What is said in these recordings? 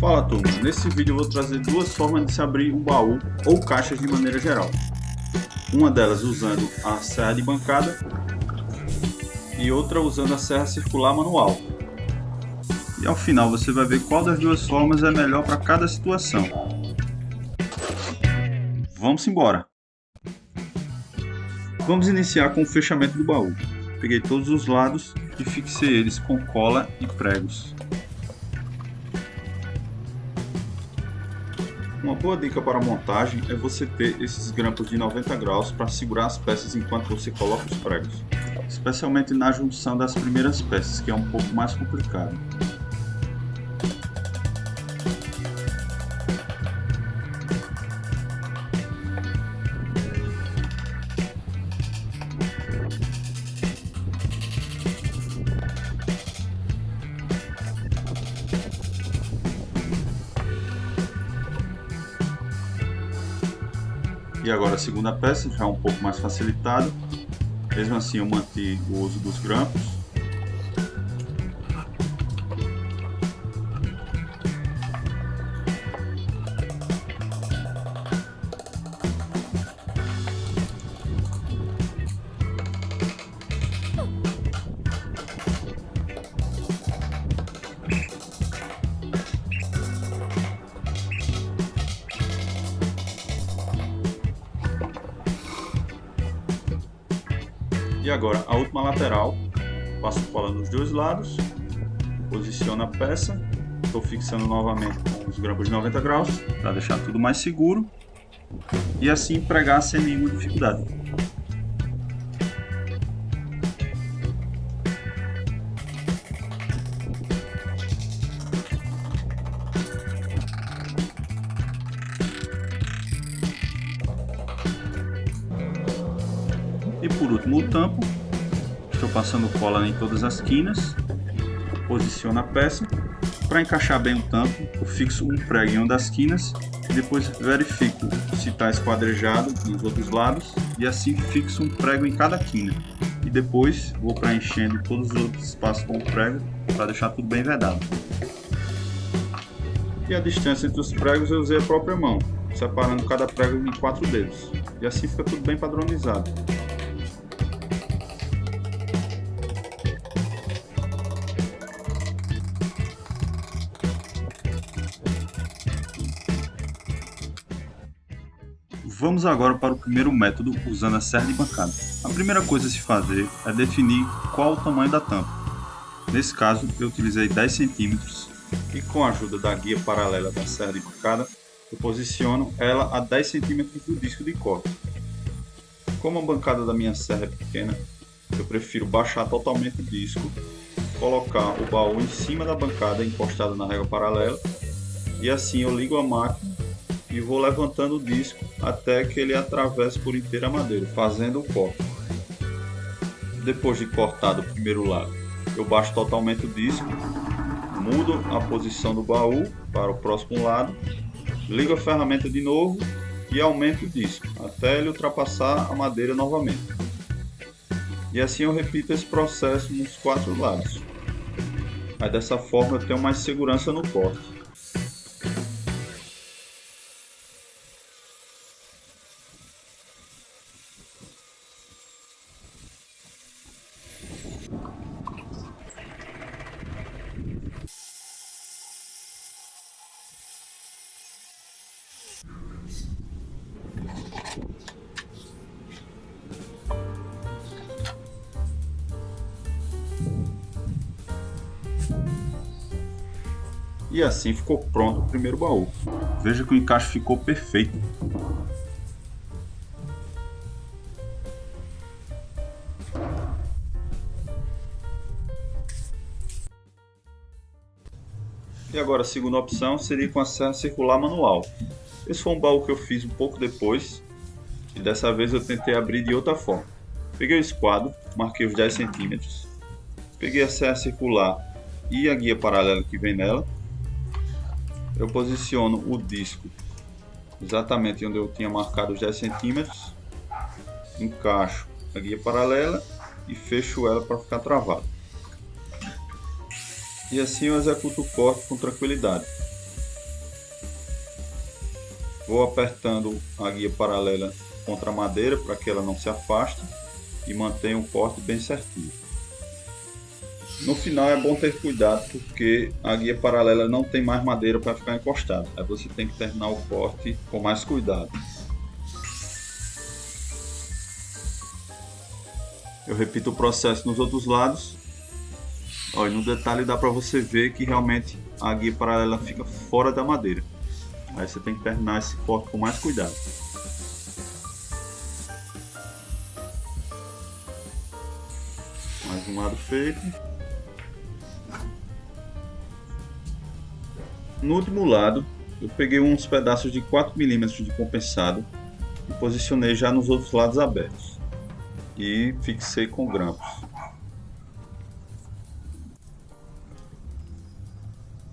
Fala turma, nesse vídeo eu vou trazer duas formas de se abrir um baú ou caixas de maneira geral. Uma delas usando a serra de bancada e outra usando a serra circular manual. E ao final você vai ver qual das duas formas é melhor para cada situação. Vamos embora! Vamos iniciar com o fechamento do baú. Peguei todos os lados e fixei eles com cola e pregos. Uma boa dica para a montagem é você ter esses grampos de 90 graus para segurar as peças enquanto você coloca os pregos, especialmente na junção das primeiras peças, que é um pouco mais complicado. E agora a segunda peça, já um pouco mais facilitado. Mesmo assim eu mantive o uso dos grampos. E agora a última lateral, passo cola nos dois lados, posiciono a peça, estou fixando novamente com os grampos de 90 graus para deixar tudo mais seguro e assim pregar sem nenhuma dificuldade. E por último o tampo, estou passando cola em todas as quinas, posiciono a peça, para encaixar bem o tampo eu fixo um prego em uma das quinas, e depois verifico se está esquadrejado nos outros lados e assim fixo um prego em cada quina, e depois vou preenchendo todos os outros espaços com o prego para deixar tudo bem vedado. E a distância entre os pregos eu usei a própria mão, separando cada prego em 4 dedos, e assim fica tudo bem padronizado. Vamos agora para o primeiro método usando a serra de bancada. A primeira coisa a se fazer é definir qual o tamanho da tampa. Nesse caso eu utilizei 10 cm e com a ajuda da guia paralela da serra de bancada eu posiciono ela a 10 cm do disco de corte. Como a bancada da minha serra é pequena, eu prefiro baixar totalmente o disco, colocar o baú em cima da bancada encostado na régua paralela e assim eu ligo a máquina e vou levantando o disco até que ele atravesse por inteira a madeira, fazendo o corte. Depois de cortado o primeiro lado, eu baixo totalmente o disco, mudo a posição do baú para o próximo lado, ligo a ferramenta de novo e aumento o disco até ele ultrapassar a madeira novamente. E assim eu repito esse processo nos 4 lados. Aí dessa forma eu tenho mais segurança no corte. E assim ficou pronto o primeiro baú. Veja que o encaixe ficou perfeito. E agora a segunda opção seria com a serra circular manual. Esse foi um baú que eu fiz um pouco depois e dessa vez eu tentei abrir de outra forma. Peguei o esquadro, marquei os 10 cm, peguei a serra circular e a guia paralela que vem nela. Eu posiciono o disco exatamente onde eu tinha marcado os 10 cm, encaixo a guia paralela e fecho ela para ficar travado. E assim eu executo o corte com tranquilidade. Vou apertando a guia paralela contra a madeira para que ela não se afaste e mantenha o corte bem certinho. No final é bom ter cuidado porque a guia paralela não tem mais madeira para ficar encostada. Aí você tem que terminar o corte com mais cuidado. Eu repito o processo nos outros lados. Olha, no detalhe dá para você ver que realmente a guia paralela fica fora da madeira. Aí você tem que terminar esse corte com mais cuidado. Mais um lado feito. No último lado, eu peguei uns pedaços de 4 mm de compensado e posicionei já nos outros lados abertos. E fixei com grampos.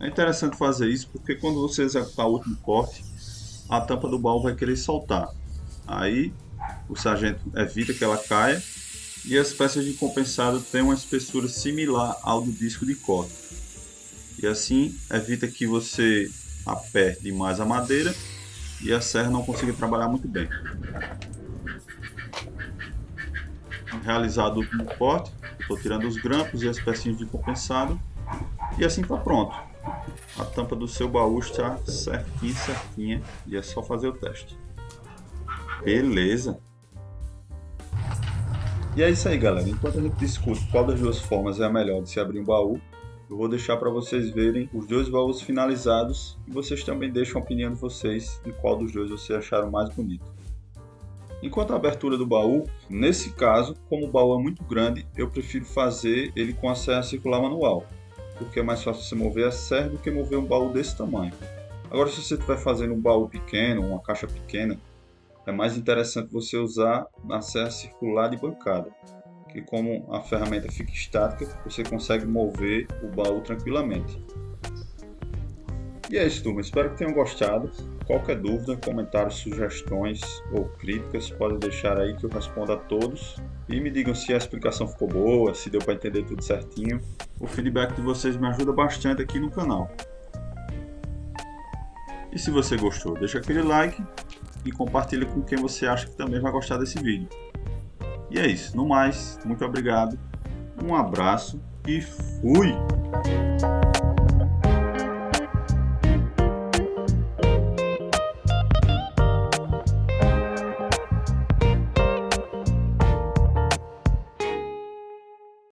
É interessante fazer isso porque quando você executar o último corte, a tampa do baú vai querer soltar. Aí o sargento evita que ela caia e as peças de compensado têm uma espessura similar ao do disco de corte. E assim evita que você aperte demais a madeira e a serra não consiga trabalhar muito bem. Realizado o último corte, estou tirando os grampos e as pecinhas de compensado e assim está pronto. A tampa do seu baú está certinha e é só fazer o teste. Beleza! E é isso aí, galera. Enquanto a gente discute qual das duas formas é a melhor de se abrir um baú, eu vou deixar para vocês verem os dois baús finalizados e vocês também deixam a opinião de vocês de qual dos dois vocês acharam mais bonito. Enquanto a abertura do baú, nesse caso, como o baú é muito grande, eu prefiro fazer ele com a serra circular manual, porque é mais fácil você mover a serra do que mover um baú desse tamanho. Agora, se você estiver fazendo um baú pequeno, uma caixa pequena, é mais interessante você usar a serra circular de bancada, que como a ferramenta fica estática, você consegue mover o baú tranquilamente. E é isso, turma. Espero que tenham gostado. Qualquer dúvida, comentários, sugestões ou críticas, podem deixar aí que eu respondo a todos. E me digam se a explicação ficou boa, se deu para entender tudo certinho. O feedback de vocês me ajuda bastante aqui no canal. E se você gostou, deixa aquele like e compartilha com quem você acha que também vai gostar desse vídeo. E é isso. No mais, muito obrigado. Um abraço e fui!